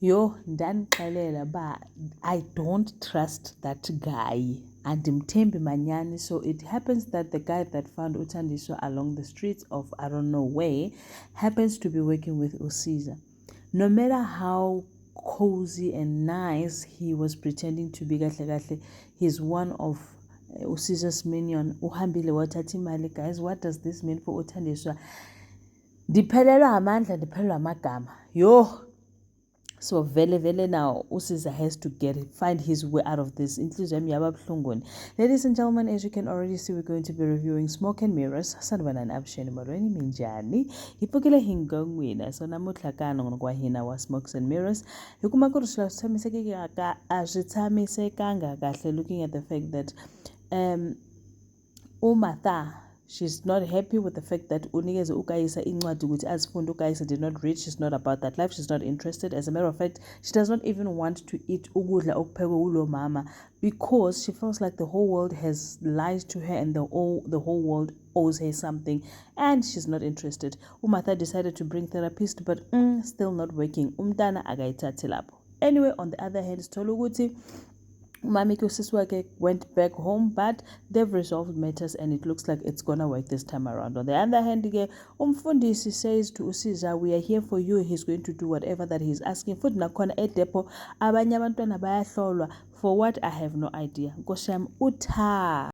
Yo, ndanixelela ba I don't trust that guy. Andimthembi manyani. So it happens that the guy that found uThandiswa along the streets of I don't know where happens to be working with uSiza. No matter how cozy and nice he was pretending to be, kahle he's one of uSiza's minion. Uhambile wathatha imali. Guys, what does this mean for uThandiswa? Ndiphelelwa amandla, ndiphelelwa amagama. Yo. So vele now uSiza has to find his way out of this. Ladies and gentlemen, as you can already see, we're going to be reviewing Smoke and Mirrors. Sanibona absheni molweni minjani. Hipukile hingongwina. So namuhla kana ngokwa hina wa Smokes and Mirrors. Yukuma kurusha sithamisekanga kahle, looking at the fact that uMartha, she's not happy with the fact that unikeze uKayisa incwadi ukuthi azifunde. uKayisa did not read. She's not about that life. She's not interested. As a matter of fact, she does not even want to eat ukudla okuphekwe ulo mama because she feels like the whole world has lied to her and the whole world owes her something and she's not interested. uMartha decided to bring therapist but still not working. Umntana akayithathi lapho. Anyway, on the other hand, sithola ukuthi Mami Kusiswake went back home, but they've resolved matters and it looks like it's gonna work this time around. On the other hand, Umfundisi says to uSiza, we are here for you. He's going to do whatever that he's asking. Futhi nakhona edepo abanye abantwana bayahlolwa for what I have no idea. Nkosi yami utha